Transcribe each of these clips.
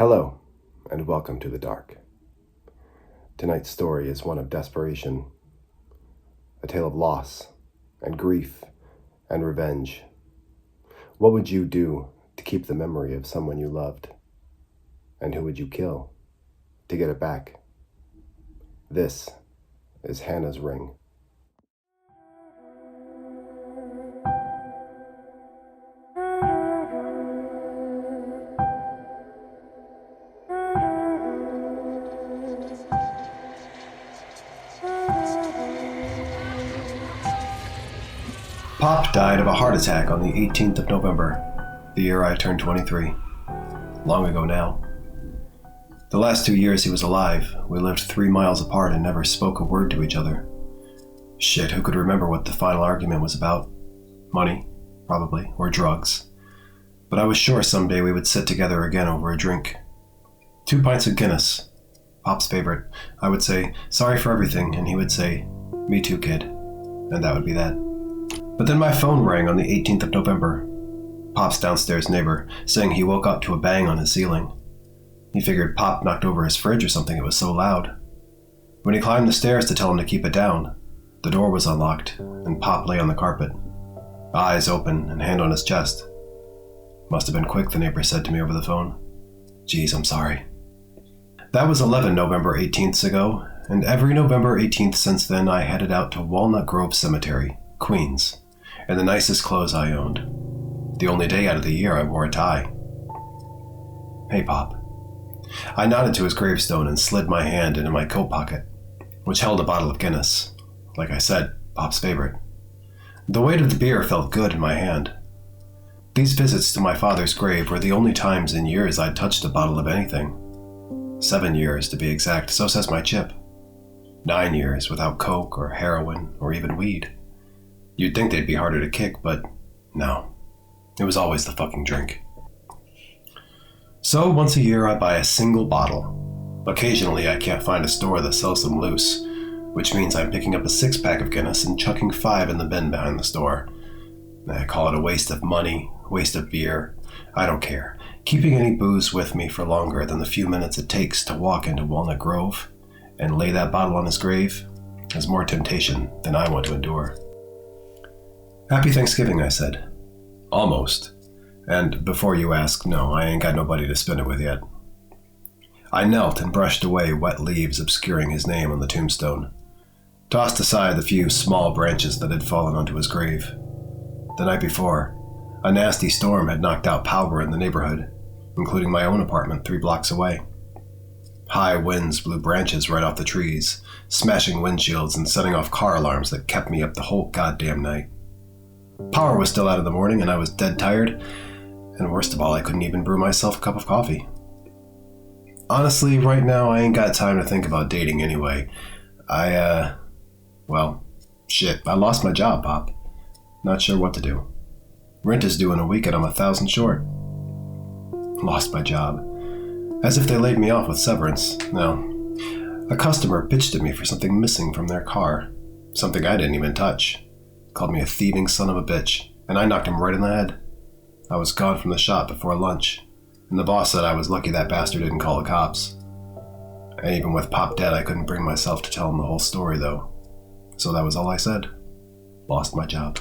Hello, and welcome to the dark. Tonight's story is one of desperation, a tale of loss and grief and revenge. What would you do to keep the memory of someone you loved? And who would you kill to get it back? This is Hannah's Ring. Pop died of a heart attack on the 18th of November, the year I turned 23. Long ago now. The last 2 years he was alive, we lived 3 miles apart and never spoke a word to each other. Shit, who could remember what the final argument was about? Money, probably, or drugs. But I was sure someday we would sit together again over a drink. 2 pints of Guinness, Pop's favorite. I would say, sorry for everything, and he would say, me too, kid. And that would be that. But then my phone rang on the 18th of November. Pop's downstairs neighbor, saying he woke up to a bang on his ceiling. He figured Pop knocked over his fridge or something, it was so loud. When he climbed the stairs to tell him to keep it down, the door was unlocked, and Pop lay on the carpet, eyes open and hand on his chest. Must have been quick, the neighbor said to me over the phone. Geez, I'm sorry. That was 11 November 18ths ago, and every November 18th since then I headed out to Walnut Grove Cemetery, Queens, in the nicest clothes I owned. The only day out of the year I wore a tie. Hey, Pop. I nodded to his gravestone and slid my hand into my coat pocket, which held a bottle of Guinness. Like I said, Pop's favorite. The weight of the beer felt good in my hand. These visits to my father's grave were the only times in years I'd touched a bottle of anything. 7 years, to be exact, so says my chip. 9 years without coke or heroin or even weed. You'd think they'd be harder to kick, but no. It was always the fucking drink. So once a year I buy a single bottle. Occasionally I can't find a store that sells them loose, which means I'm picking up a 6-pack of Guinness and chucking 5 in the bin behind the store. I call it a waste of money, waste of beer. I don't care. Keeping any booze with me for longer than the few minutes it takes to walk into Walnut Grove and lay that bottle on his grave is more temptation than I want to endure. Happy Thanksgiving, I said. Almost. And before you ask, no, I ain't got nobody to spend it with yet. I knelt and brushed away wet leaves obscuring his name on the tombstone, tossed aside the few small branches that had fallen onto his grave. The night before, a nasty storm had knocked out power in the neighborhood, including my own apartment 3 blocks away. High winds blew branches right off the trees, smashing windshields and setting off car alarms that kept me up the whole goddamn night. Power was still out in the morning and I was dead tired, and worst of all, I couldn't even brew myself a cup of coffee. Honestly, right now I ain't got time to think about dating anyway. I lost my job, Pop. Not sure what to do. Rent is due in a week and I'm 1,000 short. Lost my job. As if they laid me off with severance. No. A customer pitched at me for something missing from their car. Something I didn't even touch. Called me a thieving son of a bitch, and I knocked him right in the head. I was gone from the shop before lunch, and the boss said I was lucky that bastard didn't call the cops. And even with Pop dead, I couldn't bring myself to tell him the whole story, though. So that was all I said. Lost my job.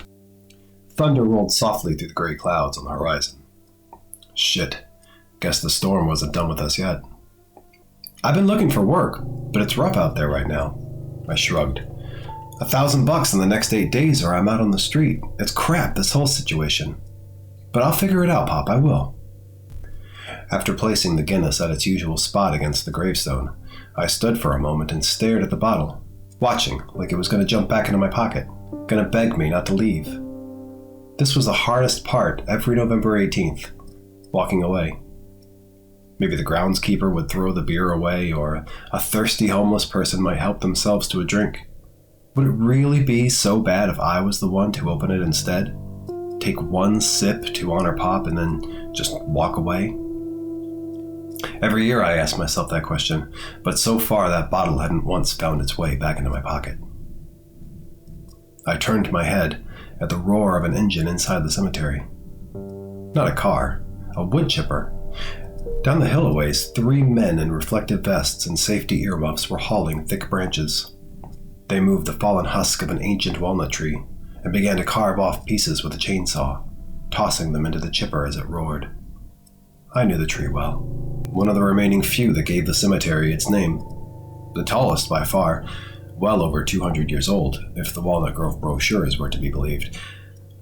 Thunder rolled softly through the gray clouds on the horizon. Shit. Guess the storm wasn't done with us yet. I've been looking for work, but it's rough out there right now. I shrugged. $1,000 in the next 8 days or I'm out on the street. It's crap, this whole situation. But I'll figure it out, Pop, I will. After placing the Guinness at its usual spot against the gravestone, I stood for a moment and stared at the bottle, watching like it was going to jump back into my pocket, going to beg me not to leave. This was the hardest part every November 18th, walking away. Maybe the groundskeeper would throw the beer away, or a thirsty homeless person might help themselves to a drink. Would it really be so bad if I was the one to open it instead? Take one sip to honor Pop and then just walk away? Every year I ask myself that question, but so far that bottle hadn't once found its way back into my pocket. I turned my head at the roar of an engine inside the cemetery. Not a car, a wood chipper. Down the hill a ways, 3 men in reflective vests and safety earmuffs were hauling thick branches. They moved the fallen husk of an ancient walnut tree and began to carve off pieces with a chainsaw, tossing them into the chipper as it roared. I knew the tree well, one of the remaining few that gave the cemetery its name. The tallest by far, well over 200 years old, if the Walnut Grove brochures were to be believed,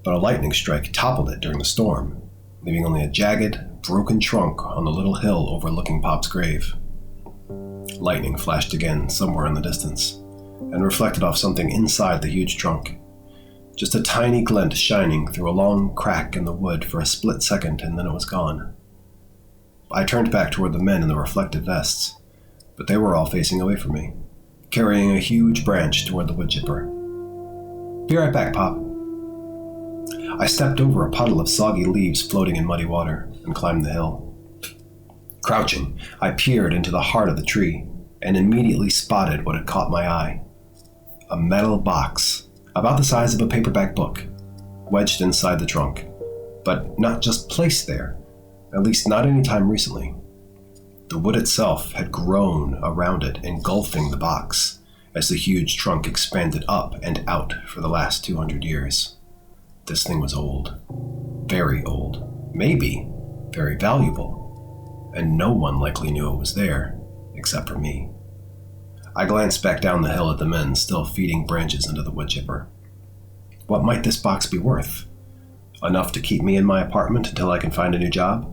but a lightning strike toppled it during the storm, leaving only a jagged, broken trunk on the little hill overlooking Pop's grave. Lightning flashed again somewhere in the distance, and reflected off something inside the huge trunk. Just a tiny glint shining through a long crack in the wood for a split second, and then it was gone. I turned back toward the men in the reflective vests, but they were all facing away from me, carrying a huge branch toward the wood chipper. "Be right back, Pop." I stepped over a puddle of soggy leaves floating in muddy water and climbed the hill. Crouching, I peered into the heart of the tree and immediately spotted what had caught my eye. A metal box, about the size of a paperback book, wedged inside the trunk, but not just placed there, at least not any time recently. The wood itself had grown around it, engulfing the box, as the huge trunk expanded up and out for the last 200 years. This thing was old. Very old. Maybe very valuable. And no one likely knew it was there, except for me. I glanced back down the hill at the men still feeding branches into the wood chipper. What might this box be worth? Enough to keep me in my apartment until I can find a new job?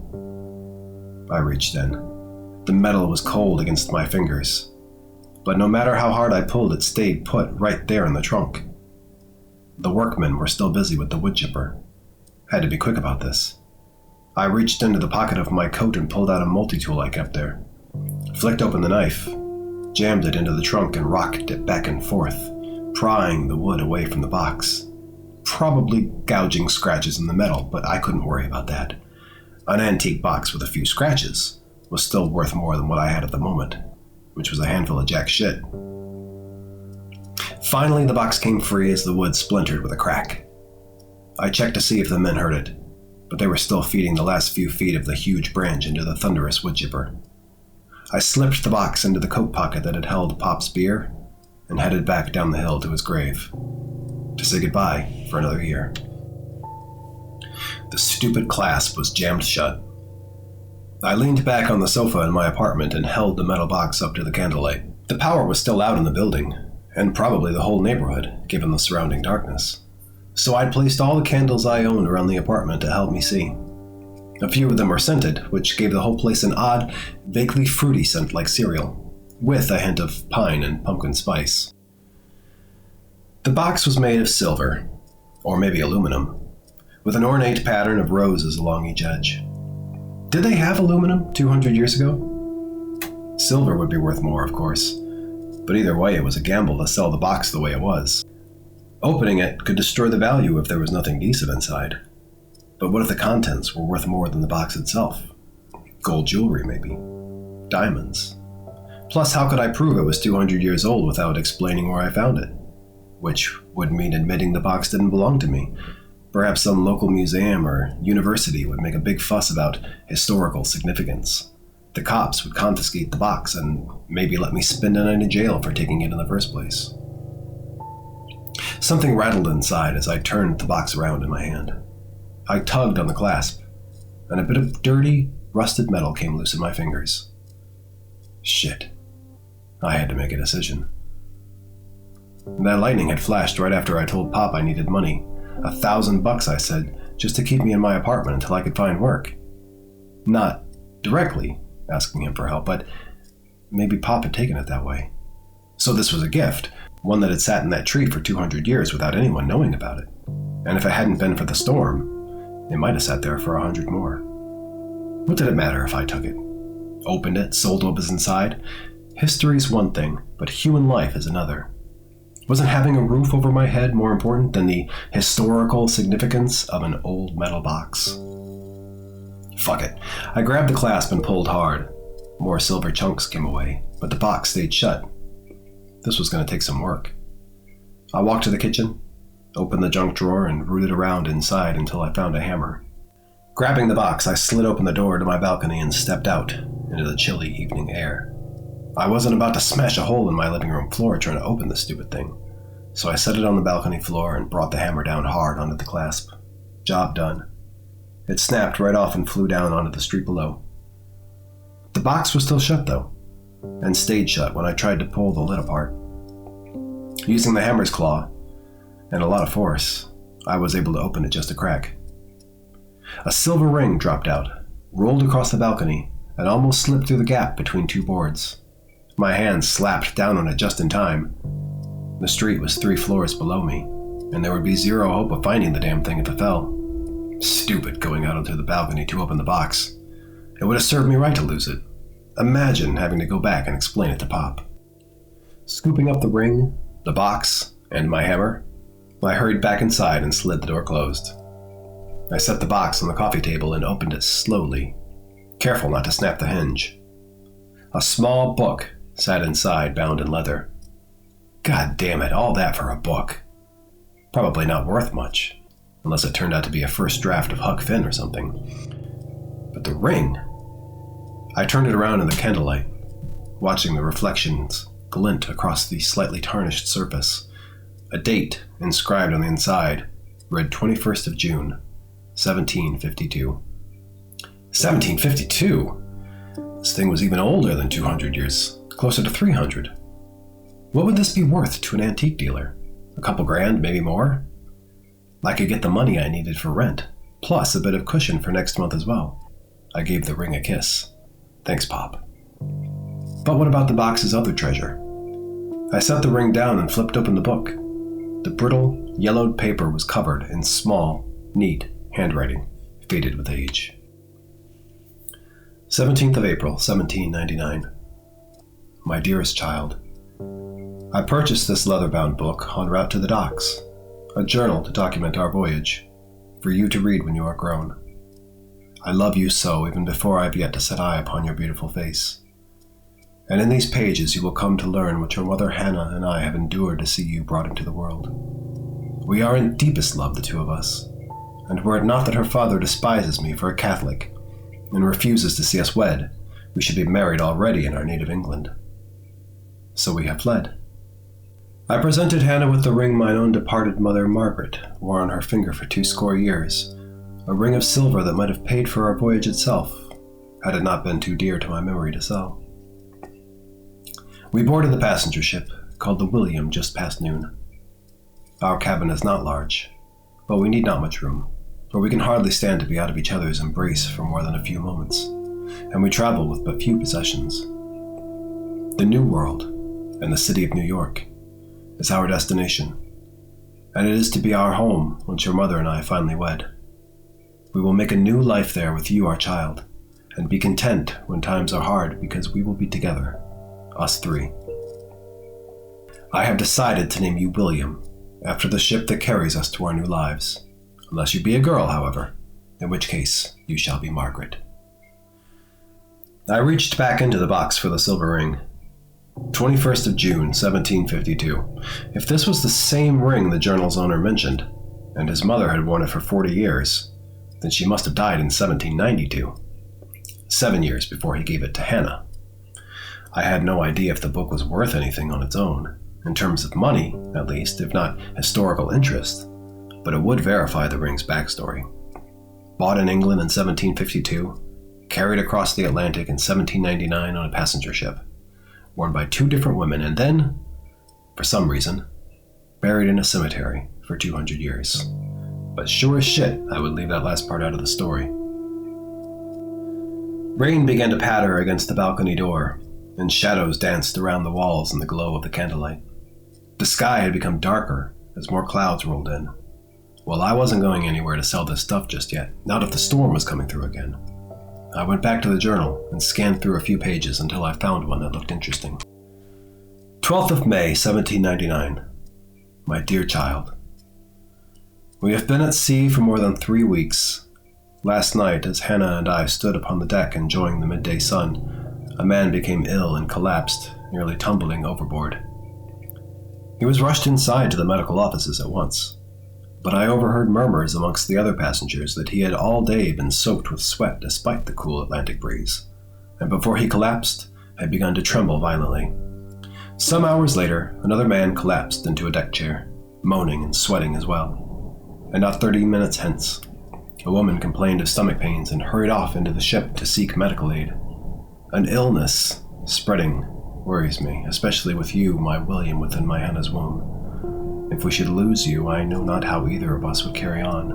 I reached in. The metal was cold against my fingers, but no matter how hard I pulled, it stayed put right there in the trunk. The workmen were still busy with the wood chipper. Had to be quick about this. I reached into the pocket of my coat and pulled out a multi-tool I kept there. Flicked open the knife, jammed it into the trunk and rocked it back and forth, prying the wood away from the box. Probably gouging scratches in the metal, but I couldn't worry about that. An antique box with a few scratches was still worth more than what I had at the moment, which was a handful of jack shit. Finally, the box came free as the wood splintered with a crack. I checked to see if the men heard it, but they were still feeding the last few feet of the huge branch into the thunderous wood chipper. I slipped the box into the coat pocket that had held Pop's beer and headed back down the hill to his grave, to say goodbye for another year. The stupid clasp was jammed shut. I leaned back on the sofa in my apartment and held the metal box up to the candlelight. The power was still out in the building, and probably the whole neighborhood, given the surrounding darkness. So I'd placed all the candles I owned around the apartment to help me see. A few of them were scented, which gave the whole place an odd, vaguely fruity scent like cereal, with a hint of pine and pumpkin spice. The box was made of silver, or maybe aluminum, with an ornate pattern of roses along each edge. Did they have aluminum 200 years ago? Silver would be worth more, of course, but either way it was a gamble to sell the box the way it was. Opening it could destroy the value if there was nothing decent inside. But what if the contents were worth more than the box itself? Gold jewelry, maybe. Diamonds. Plus, how could I prove it was 200 years old without explaining where I found it? Which would mean admitting the box didn't belong to me. Perhaps some local museum or university would make a big fuss about historical significance. The cops would confiscate the box and maybe let me spend a night in jail for taking it in the first place. Something rattled inside as I turned the box around in my hand. I tugged on the clasp, and a bit of dirty, rusted metal came loose in my fingers. Shit. I had to make a decision. That lightning had flashed right after I told Pop I needed money. $1,000, I said, just to keep me in my apartment until I could find work. Not directly asking him for help, but maybe Pop had taken it that way. So this was a gift, one that had sat in that tree for 200 years without anyone knowing about it. And if it hadn't been for the storm, it might have sat there for 100 more. What did it matter if I took it? Opened it, sold what was inside? History's one thing, but human life is another. Wasn't having a roof over my head more important than the historical significance of an old metal box? Fuck it. I grabbed the clasp and pulled hard. More silver chunks came away, but the box stayed shut. This was going to take some work. I walked to the kitchen, opened the junk drawer, and rooted around inside until I found a hammer. Grabbing the box, I slid open the door to my balcony and stepped out into the chilly evening air. I wasn't about to smash a hole in my living room floor trying to open the stupid thing, so I set it on the balcony floor and brought the hammer down hard onto the clasp. Job done. It snapped right off and flew down onto the street below. The box was still shut, though, and stayed shut when I tried to pull the lid apart. Using the hammer's claw, and a lot of force, I was able to open it just a crack. A silver ring dropped out, rolled across the balcony, and almost slipped through the gap between two boards. My hand slapped down on it just in time. The street was 3 floors below me, and there would be zero hope of finding the damn thing if it fell. Stupid going out onto the balcony to open the box. It would have served me right to lose it. Imagine having to go back and explain it to Pop. Scooping up the ring, the box, and my hammer, I hurried back inside and slid the door closed. I set the box on the coffee table and opened it slowly, careful not to snap the hinge. A small book sat inside, bound in leather. God damn it, all that for a book. Probably not worth much, unless it turned out to be a first draft of Huck Finn or something. But the ring... I turned it around in the candlelight, watching the reflections glint across the slightly tarnished surface. A date inscribed on the inside read 21st of June, 1752. 1752? This thing was even older than 200 years, closer to 300. What would this be worth to an antique dealer? A couple grand, maybe more? I could get the money I needed for rent, plus a bit of cushion for next month as well. I gave the ring a kiss. Thanks, Pop. But what about the box's other treasure? I set the ring down and flipped open the book. The brittle, yellowed paper was covered in small, neat handwriting, faded with age. 17th of April, 1799. My dearest child, I purchased this leather-bound book en route to the docks, a journal to document our voyage, for you to read when you are grown. I love you so even before I have yet to set eye upon your beautiful face. And in these pages you will come to learn what your mother Hannah and I have endured to see you brought into the world. We are in deepest love, the two of us, and were it not that her father despises me for a Catholic and refuses to see us wed, we should be married already in our native England. So we have fled. I presented Hannah with the ring mine own departed mother Margaret wore on her finger for 20 years, a ring of silver that might have paid for our voyage itself, had it not been too dear to my memory to sell. We boarded the passenger ship, called the William, just past noon. Our cabin is not large, but we need not much room, for we can hardly stand to be out of each other's embrace for more than a few moments, and we travel with but few possessions. The New World, and the city of New York, is our destination, and it is to be our home once your mother and I finally wed. We will make a new life there with you, our child, and be content when times are hard because we will be together, us 3. I have decided to name you William, after the ship that carries us to our new lives, unless you be a girl, however, in which case you shall be Margaret. I reached back into the box for the silver ring. 21st of June, 1752. If this was the same ring the journal's owner mentioned, and his mother had worn it for 40 years, then she must have died in 1792, 7 years before he gave it to Hannah. I had no idea if the book was worth anything on its own, in terms of money, at least, if not historical interest, but it would verify the ring's backstory. Bought in England in 1752, carried across the Atlantic in 1799 on a passenger ship, worn by 2 different women, and then, for some reason, buried in a cemetery for 200 years. But sure as shit, I would leave that last part out of the story. Rain began to patter against the balcony door, and shadows danced around the walls in the glow of the candlelight. The sky had become darker as more clouds rolled in. Well, I wasn't going anywhere to sell this stuff just yet, not if the storm was coming through again. I went back to the journal and scanned through a few pages until I found one that looked interesting. 12th of May, 1799. My dear child, we have been at sea for more than 3 weeks. Last night, as Hannah and I stood upon the deck enjoying the midday sun, a man became ill and collapsed, nearly tumbling overboard. He was rushed inside to the medical offices at once. but I overheard murmurs amongst the other passengers that he had all day been soaked with sweat despite the cool Atlantic breeze, and before he collapsed, had begun to tremble violently. Some hours later, another man collapsed into a deck chair, moaning and sweating as well. And not 30 minutes hence, a woman complained of stomach pains and hurried off into the ship to seek medical aid. An illness spreading worries me, especially with you, my William, within my Hannah's womb. If we should lose you, I know not how either of us would carry on.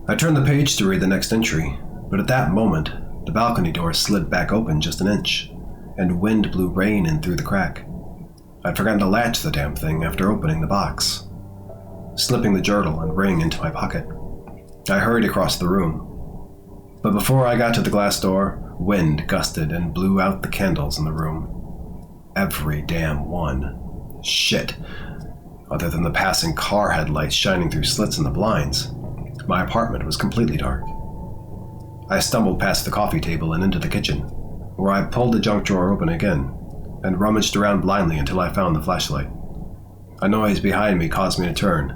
I turned the page to read the next entry, but at that moment, the balcony door slid back open just an inch, and wind blew rain in through the crack. I'd forgotten to latch the damn thing after opening the box. Slipping the journal and ring into my pocket, I hurried across the room. But before I got to the glass door, wind gusted and blew out the candles in the room. Every damn one. Shit. Other than the passing car headlights shining through slits in the blinds, my apartment was completely dark. I stumbled past the coffee table and into the kitchen, where I pulled the junk drawer open again and rummaged around blindly until I found the flashlight. A noise behind me caused me to turn,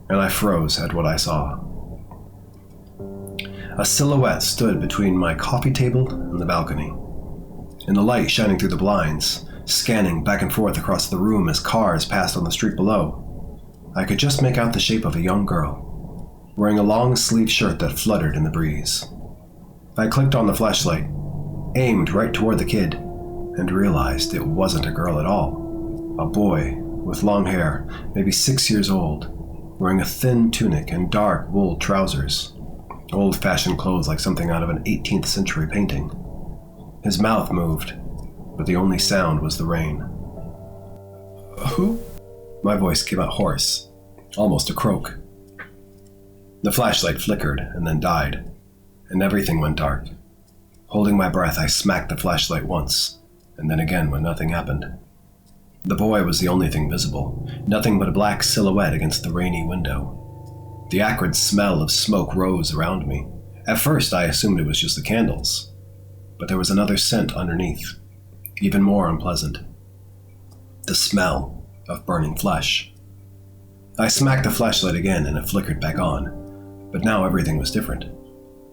and I froze at what I saw. A silhouette stood between my coffee table and the balcony. In the light shining through the blinds, scanning back and forth across the room as cars passed on the street below, I could just make out the shape of a young girl, wearing a long-sleeved shirt that fluttered in the breeze. I clicked on the flashlight, aimed right toward the kid, and realized it wasn't a girl at all. A boy with long hair, maybe 6 years old, wearing a thin tunic and dark wool trousers. Old-fashioned clothes like something out of an 18th century painting. His mouth moved, but the only sound was the rain. Who? My voice came out hoarse, almost a croak. The flashlight flickered and then died, and everything went dark. Holding my breath, I smacked the flashlight once, and then again when nothing happened. The boy was the only thing visible, nothing but a black silhouette against the rainy window. The acrid smell of smoke rose around me. At first, I assumed it was just the candles, but there was another scent underneath, even more unpleasant. The smell of burning flesh. I smacked the flashlight again and it flickered back on, but now everything was different.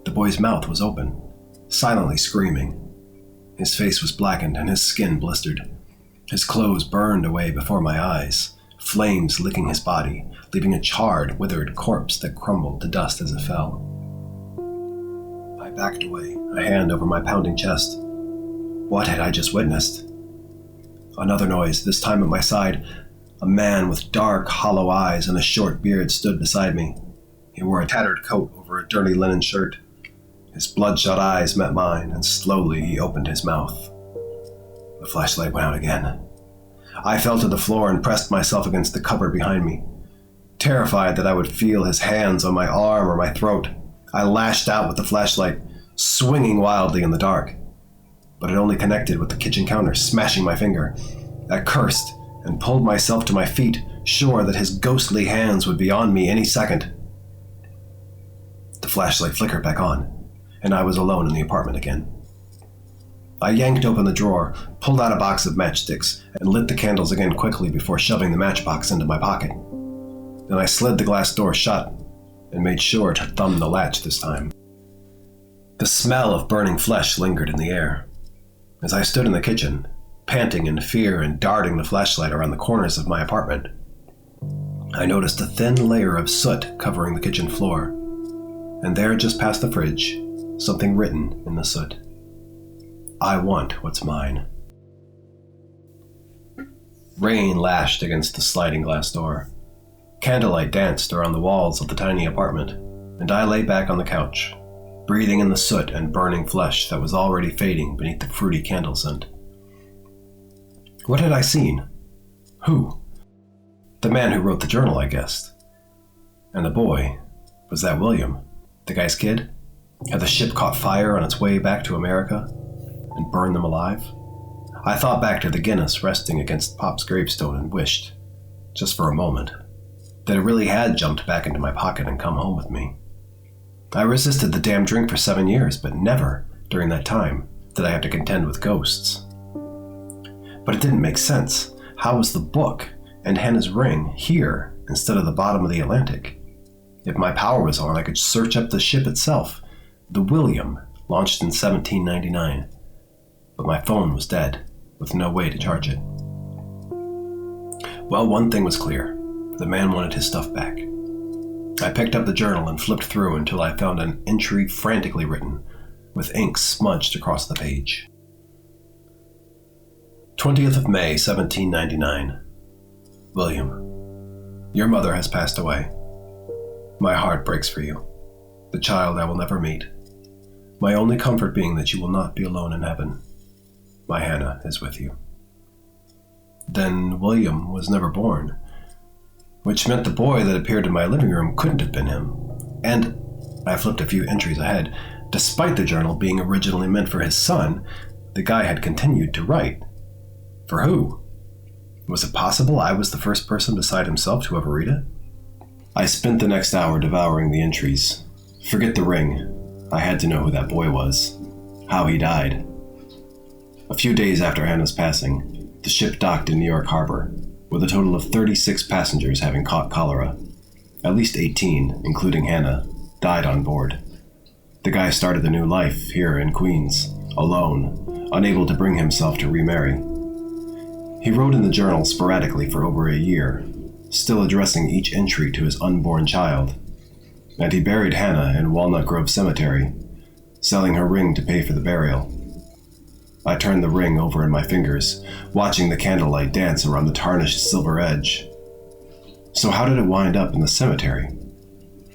The boy's mouth was open, silently screaming. His face was blackened and his skin blistered. His clothes burned away before my eyes, flames licking his body, leaving a charred, withered corpse that crumbled to dust as it fell. I backed away, a hand over my pounding chest. What had I just witnessed? Another noise, this time at my side. A man with dark, hollow eyes and a short beard stood beside me. He wore a tattered coat over a dirty linen shirt. His bloodshot eyes met mine, and slowly he opened his mouth. The flashlight went out again. I fell to the floor and pressed myself against the cupboard behind me. Terrified that I would feel his hands on my arm or my throat, I lashed out with the flashlight, swinging wildly in the dark. But it only connected with the kitchen counter, smashing my finger. I cursed and pulled myself to my feet, sure that his ghostly hands would be on me any second. The flashlight flickered back on, and I was alone in the apartment again. I yanked open the drawer, pulled out a box of matchsticks, and lit the candles again quickly before shoving the matchbox into my pocket. Then I slid the glass door shut and made sure to thumb the latch this time. The smell of burning flesh lingered in the air. As I stood in the kitchen, panting in fear and darting the flashlight around the corners of my apartment, I noticed a thin layer of soot covering the kitchen floor, and there just past the fridge, something written in the soot. I want what's mine. Rain lashed against the sliding glass door. Candlelight danced around the walls of the tiny apartment, and I lay back on the couch, breathing in the soot and burning flesh that was already fading beneath the fruity candle scent. What had I seen? Who? The man who wrote the journal, I guessed. And the boy, was that William, the guy's kid? Had the ship caught fire on its way back to America and burned them alive? I thought back to the Guinness resting against Pop's gravestone and wished, just for a moment, that it really had jumped back into my pocket and come home with me. I resisted the damn drink for 7 years, but never, during that time, did I have to contend with ghosts. But it didn't make sense. How was the book, and Hannah's ring here instead of the bottom of the Atlantic. If my power was on, I could search up the ship itself, the William, launched in 1799. But my phone was dead, with no way to charge it. Well, one thing was clear. The man wanted his stuff back. I picked up the journal and flipped through until I found an entry frantically written, with ink smudged across the page. 20th of May, 1799. William, your mother has passed away. My heart breaks for you, the child I will never meet. My only comfort being that you will not be alone in heaven. My Hannah is with you. Then William was never born, which meant the boy that appeared in my living room couldn't have been him. And I flipped a few entries ahead. Despite the journal being originally meant for his son, the guy had continued to write. For who? Was it possible I was the first person beside himself to ever read it? I spent the next hour devouring the entries. Forget the ring. I had to know who that boy was, how he died. A few days after Hannah's passing, the ship docked in New York Harbor, with a total of 36 passengers having caught cholera. At least 18, including Hannah, died on board. The guy started a new life here in Queens, alone, unable to bring himself to remarry. He wrote in the journal sporadically for over a year, still addressing each entry to his unborn child. And he buried Hannah in Walnut Grove Cemetery, selling her ring to pay for the burial. I turned the ring over in my fingers, watching the candlelight dance around the tarnished silver edge. So how did it wind up in the cemetery,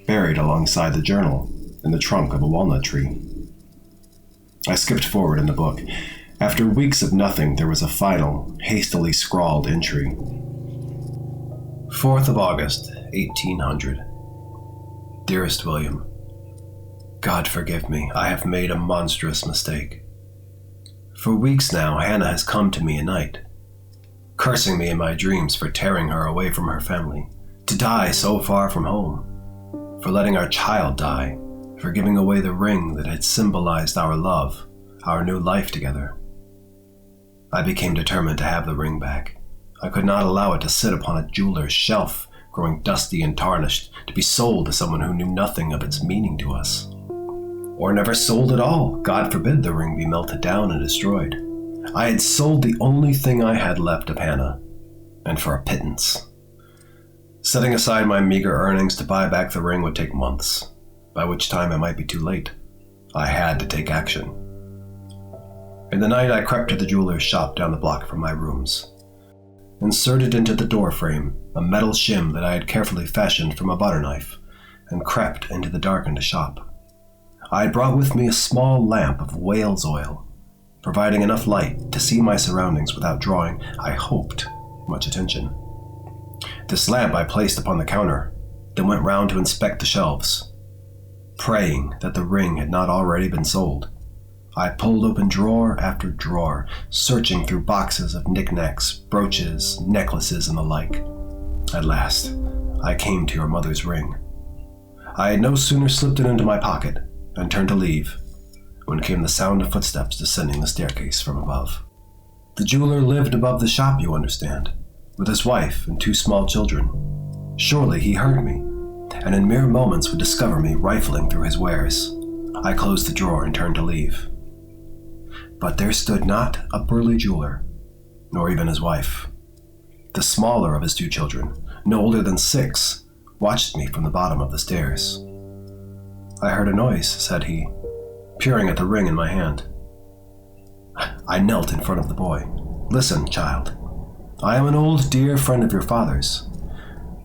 buried alongside the journal in the trunk of a walnut tree? I skipped forward in the book. After weeks of nothing, there was a final, hastily scrawled entry. 4th of August, 1800. Dearest William, God forgive me, I have made a monstrous mistake. For weeks now, Hannah has come to me at night, cursing me in my dreams for tearing her away from her family, to die so far from home, for letting our child die, for giving away the ring that had symbolized our love, our new life together. I became determined to have the ring back. I could not allow it to sit upon a jeweler's shelf, growing dusty and tarnished, to be sold to someone who knew nothing of its meaning to us. Or never sold at all. God forbid the ring be melted down and destroyed. I had sold the only thing I had left of Hannah, and for a pittance. Setting aside my meager earnings to buy back the ring would take months, by which time it might be too late. I had to take action. In the night, I crept to the jeweler's shop down the block from my rooms. Inserted into the door frame a metal shim that I had carefully fashioned from a butter knife, and crept into the darkened shop. I had brought with me a small lamp of whale's oil, providing enough light to see my surroundings without drawing, I hoped, much attention. This lamp I placed upon the counter, then went round to inspect the shelves. Praying that the ring had not already been sold, I pulled open drawer after drawer, searching through boxes of knickknacks, brooches, necklaces, and the like. At last, I came to your mother's ring. I had no sooner slipped it into my pocket and turned to leave, when came the sound of footsteps descending the staircase from above. The jeweler lived above the shop, you understand, with his wife and 2 small children. Surely he heard me, and in mere moments would discover me rifling through his wares. I closed the drawer and turned to leave. But there stood not a burly jeweler, nor even his wife. The smaller of his 2 children, no older than 6, watched me from the bottom of the stairs. I heard a noise, said he, peering at the ring in my hand. I knelt in front of the boy. Listen, child. I am an old, dear friend of your father's.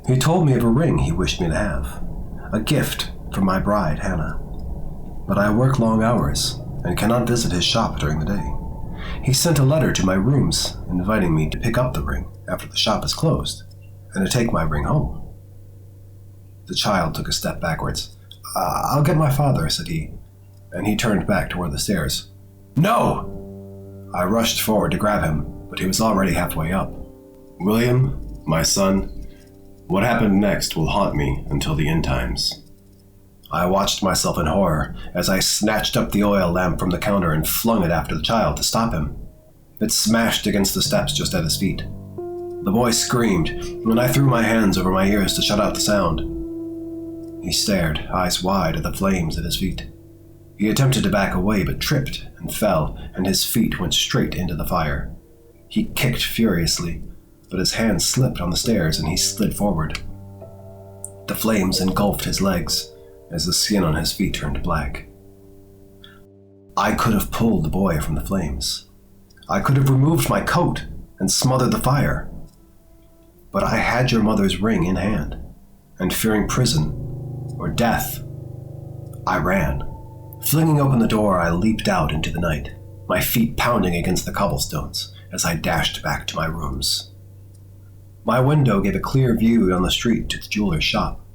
He told me of a ring he wished me to have, a gift from my bride, Hannah. But I work long hours and cannot visit his shop during the day. He sent a letter to my rooms inviting me to pick up the ring after the shop is closed and to take my ring home. The child took a step backwards. I'll get my father, said he, and he turned back toward the stairs. No! I rushed forward to grab him, but he was already halfway up. William, my son, what happened next will haunt me until the end times. I watched myself in horror as I snatched up the oil lamp from the counter and flung it after the child to stop him. It smashed against the steps just at his feet. The boy screamed, and I threw my hands over my ears to shut out the sound. He stared, eyes wide, at the flames at his feet. He attempted to back away, but tripped and fell, and his feet went straight into the fire. He kicked furiously, but his hand slipped on the stairs and he slid forward. The flames engulfed his legs as the skin on his feet turned black. I could have pulled the boy from the flames. I could have removed my coat and smothered the fire. But I had your mother's ring in hand, and fearing prison or death, I ran. Flinging open the door, I leaped out into the night, my feet pounding against the cobblestones as I dashed back to my rooms. My window gave a clear view on the street to the jeweler's shop.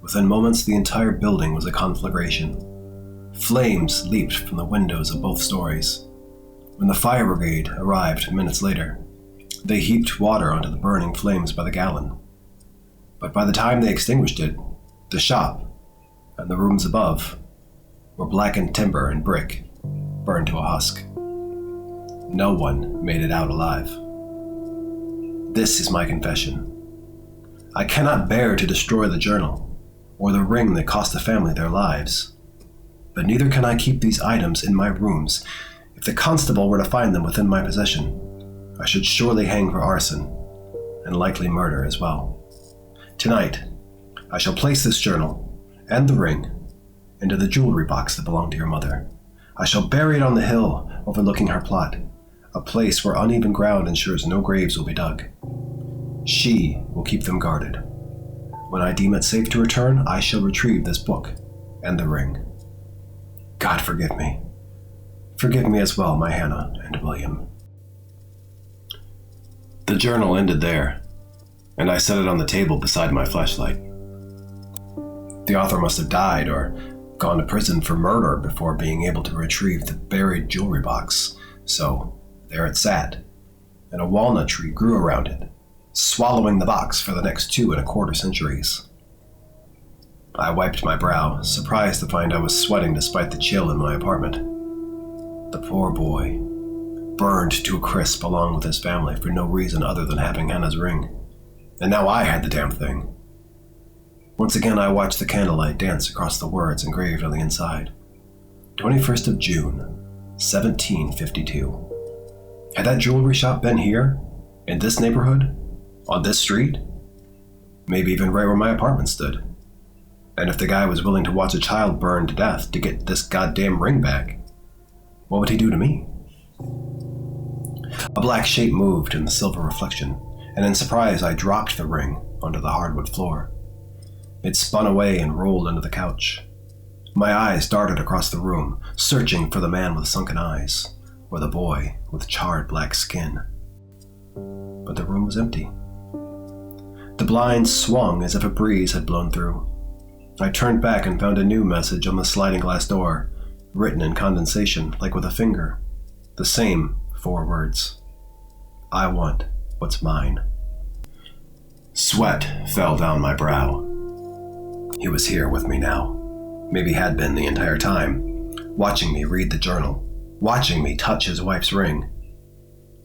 Within moments, the entire building was a conflagration. Flames leaped from the windows of both stories. When the fire brigade arrived minutes later, they heaped water onto the burning flames by the gallon. But by the time they extinguished it, the shop and the rooms above were blackened timber and brick, burned to a husk. No one made it out alive. This is my confession. I cannot bear to destroy the journal, or the ring that cost the family their lives. But neither can I keep these items in my rooms. If the constable were to find them within my possession, I should surely hang for arson, and likely murder as well. Tonight, I shall place this journal, and the ring, into the jewelry box that belonged to your mother. I shall bury it on the hill overlooking her plot, a place where uneven ground ensures no graves will be dug. She will keep them guarded. When I deem it safe to return, I shall retrieve this book and the ring. God forgive me. Forgive me as well, my Hannah and William. The journal ended there, and I set it on the table beside my flashlight. The author must have died or gone to prison for murder before being able to retrieve the buried jewelry box, so there it sat, and a walnut tree grew around it, swallowing the box for the next 2.25 centuries. I wiped my brow, surprised to find I was sweating despite the chill in my apartment. The poor boy, burned to a crisp along with his family for no reason other than having Hannah's ring. And now I had the damn thing. Once again, I watched the candlelight dance across the words engraved on the inside. 21st of June, 1752. Had that jewelry shop been here? In this neighborhood? On this street? Maybe even right where my apartment stood. And if the guy was willing to watch a child burn to death to get this goddamn ring back, what would he do to me? A black shape moved in the silver reflection, and in surprise I dropped the ring onto the hardwood floor. It spun away and rolled under the couch. My eyes darted across the room, searching for the man with sunken eyes, or the boy with charred black skin. But the room was empty. The blinds swung as if a breeze had blown through. I turned back and found a new message on the sliding glass door, written in condensation, like with a finger. The same 4 words. I want what's mine. Sweat fell down my brow. He was here with me now. Maybe had been the entire time, watching me read the journal, watching me touch his wife's ring.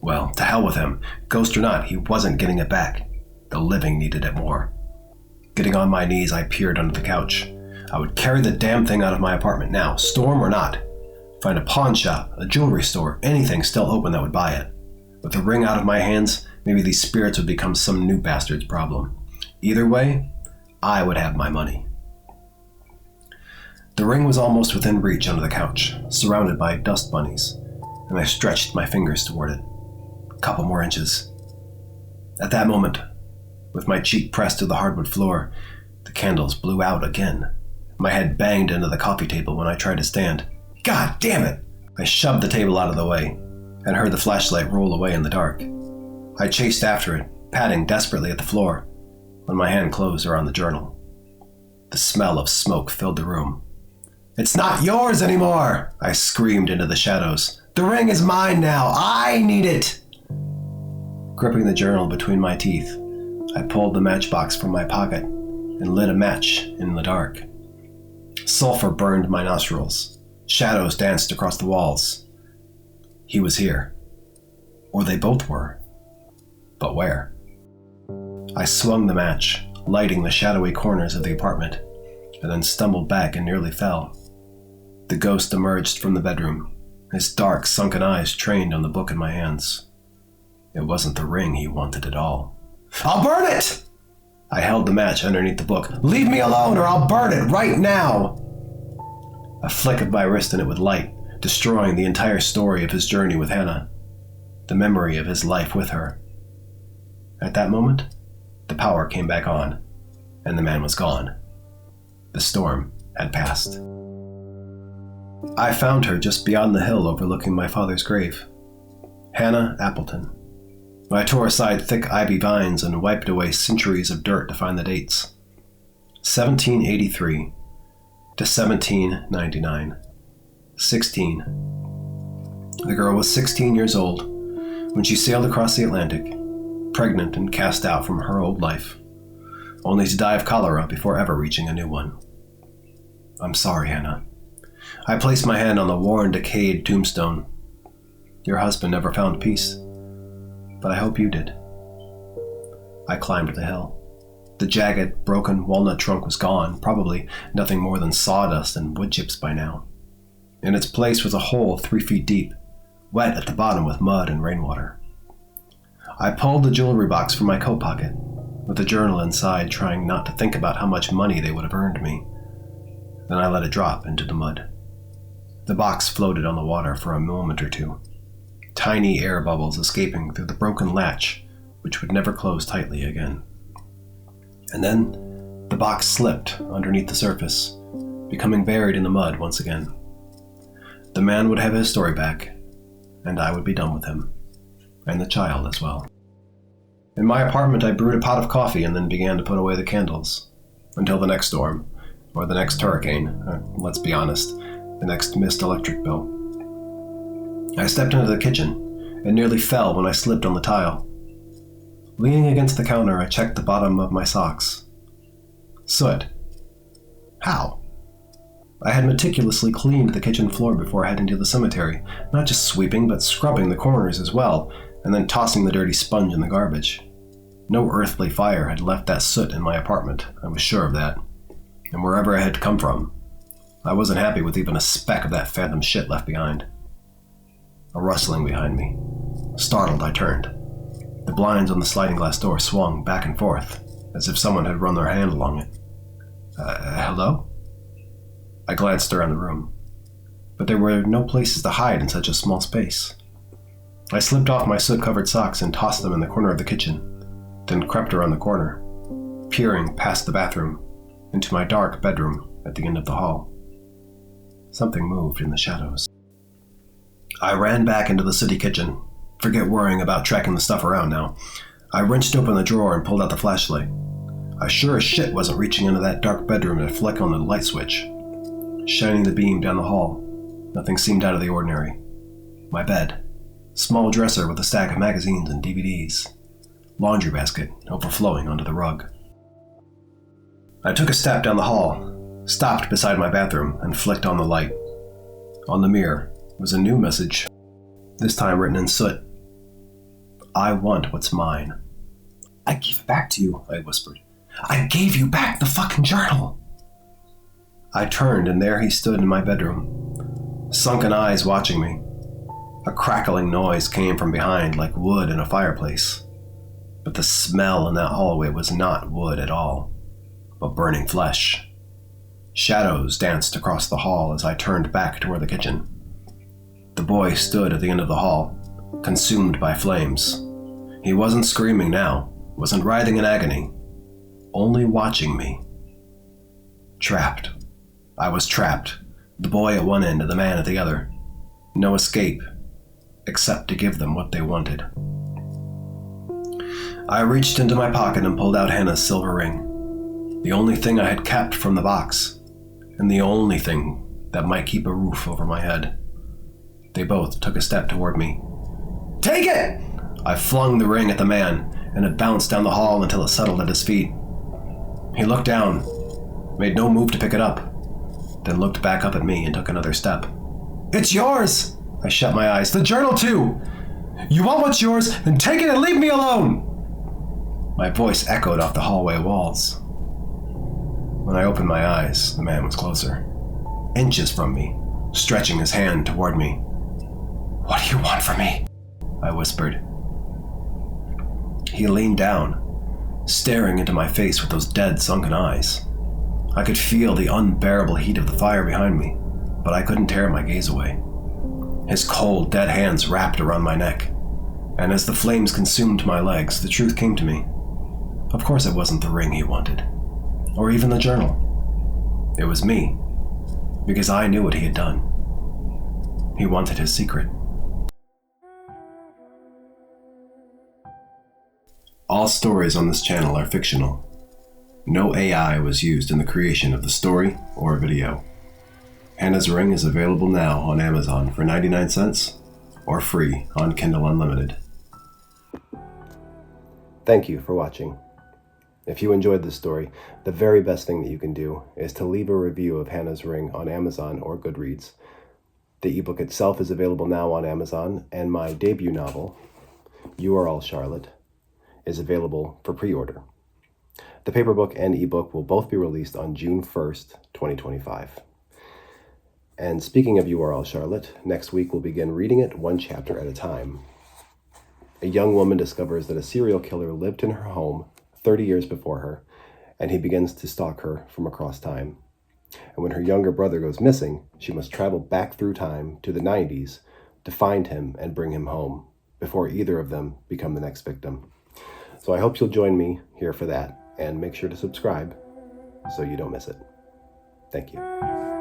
Well, to hell with him. Ghost or not, he wasn't getting it back. The living needed it more. Getting on my knees, I peered under the couch. I would carry the damn thing out of my apartment now, storm or not. Find a pawn shop, a jewelry store, anything still open that would buy it. With the ring out of my hands, maybe these spirits would become some new bastard's problem. Either way, I would have my money. The ring was almost within reach under the couch, surrounded by dust bunnies, and I stretched my fingers toward it. A couple more inches. At that moment, with my cheek pressed to the hardwood floor, the candles blew out again. My head banged into the coffee table when I tried to stand. God damn it! I shoved the table out of the way and heard the flashlight roll away in the dark. I chased after it, patting desperately at the floor, when my hand closed around the journal. The smell of smoke filled the room. It's not yours anymore! I screamed into the shadows. The ring is mine now! I need it! Gripping the journal between my teeth, I pulled the matchbox from my pocket and lit a match in the dark. Sulfur burned my nostrils. Shadows danced across the walls. He was here. Or they both were. But where? I swung the match, lighting the shadowy corners of the apartment, and then stumbled back and nearly fell. The ghost emerged from the bedroom, his dark, sunken eyes trained on the book in my hands. It wasn't the ring he wanted at all. "I'll burn it!" I held the match underneath the book. "Leave me alone or I'll burn it right now!" I flickered my wrist and it would light, destroying the entire story of his journey with Hannah, the memory of his life with her. At that moment, the power came back on, and the man was gone. The storm had passed. I found her just beyond the hill overlooking my father's grave. Hannah Appleton. I tore aside thick ivy vines and wiped away centuries of dirt to find the dates. 1783 to 1799. 16. The girl was 16 years old when she sailed across the Atlantic, pregnant and cast out from her old life, only to die of cholera before ever reaching a new one. I'm sorry, Hannah. I placed my hand on the worn, decayed tombstone. Your husband never found peace, but I hope you did. I climbed the hill. The jagged, broken walnut trunk was gone, probably nothing more than sawdust and wood chips by now. In its place was a hole 3 feet deep, wet at the bottom with mud and rainwater. I pulled the jewelry box from my coat pocket, with the journal inside, trying not to think about how much money they would have earned me. Then I let it drop into the mud. The box floated on the water for a moment or two, tiny air bubbles escaping through the broken latch, which would never close tightly again. And then the box slipped underneath the surface, becoming buried in the mud once again. The man would have his story back, and I would be done with him, and the child as well. In my apartment, I brewed a pot of coffee and then began to put away the candles, until the next storm, or the next hurricane, or, let's be honest, the next missed electric bill. I stepped into the kitchen and nearly fell when I slipped on the tile. Leaning against the counter, I checked the bottom of my socks. Soot. How? I had meticulously cleaned the kitchen floor before heading to the cemetery, not just sweeping, but scrubbing the corners as well, and then tossing the dirty sponge in the garbage. No earthly fire had left that soot in my apartment, I was sure of that. And wherever it had come from, I wasn't happy with even a speck of that phantom shit left behind. A rustling behind me. Startled, I turned. The blinds on the sliding glass door swung back and forth, as if someone had run their hand along it. Hello? I glanced around the room, but there were no places to hide in such a small space. I slipped off my soot-covered socks and tossed them in the corner of the kitchen, then crept around the corner, peering past the bathroom into my dark bedroom at the end of the hall. Something moved in the shadows. I ran back into the city kitchen. Forget worrying about tracking the stuff around now. I wrenched open the drawer and pulled out the flashlight. I sure as shit wasn't reaching into that dark bedroom to flick on the light switch. Shining the beam down the hall, nothing seemed out of the ordinary. My bed, small dresser with a stack of magazines and DVDs, laundry basket overflowing onto the rug. I took a step down the hall, stopped beside my bathroom, and flicked on the light. On the mirror was a new message, this time written in soot. I want what's mine. I gave it back to you, I whispered. I gave you back the fucking journal. I turned, and there he stood in my bedroom, sunken eyes watching me. A crackling noise came from behind like wood in a fireplace, but the smell in that hallway was not wood at all, but burning flesh. Shadows danced across the hall as I turned back toward the kitchen. The boy stood at the end of the hall, consumed by flames. He wasn't screaming now, wasn't writhing in agony, only watching me. Trapped. I was trapped, the boy at one end and the man at the other. No escape, except to give them what they wanted. I reached into my pocket and pulled out Hannah's silver ring, the only thing I had kept from the box, and the only thing that might keep a roof over my head. They both took a step toward me. Take it! I flung the ring at the man, and it bounced down the hall until it settled at his feet. He looked down, made no move to pick it up, then looked back up at me and took another step. It's yours! I shut my eyes. The journal too! You want what's yours? Then take it and leave me alone! My voice echoed off the hallway walls. When I opened my eyes, the man was closer, inches from me, stretching his hand toward me. "What do you want from me?" I whispered. He leaned down, staring into my face with those dead, sunken eyes. I could feel the unbearable heat of the fire behind me, but I couldn't tear my gaze away. His cold, dead hands wrapped around my neck, and as the flames consumed my legs, the truth came to me. Of course it wasn't the ring he wanted, or even the journal. It was me, because I knew what he had done. He wanted his secret. All stories on this channel are fictional. No AI was used in the creation of the story or video. Hannah's Ring is available now on Amazon for 99 cents or free on Kindle Unlimited. Thank you for watching. If you enjoyed this story, the very best thing that you can do is to leave a review of Hannah's Ring on Amazon or Goodreads. The ebook itself is available now on Amazon, and my debut novel, You Are All Charlotte, is available for pre-order. The paperbook and ebook will both be released on June 1st, 2025. And speaking of You Are All Charlotte, next week we'll begin reading it one chapter at a time. A young woman discovers that a serial killer lived in her home 30 years before her, and he begins to stalk her from across time. And when her younger brother goes missing, she must travel back through time to the 90s to find him and bring him home before either of them become the next victim. So I hope you'll join me here for that, and make sure to subscribe so you don't miss it. Thank you.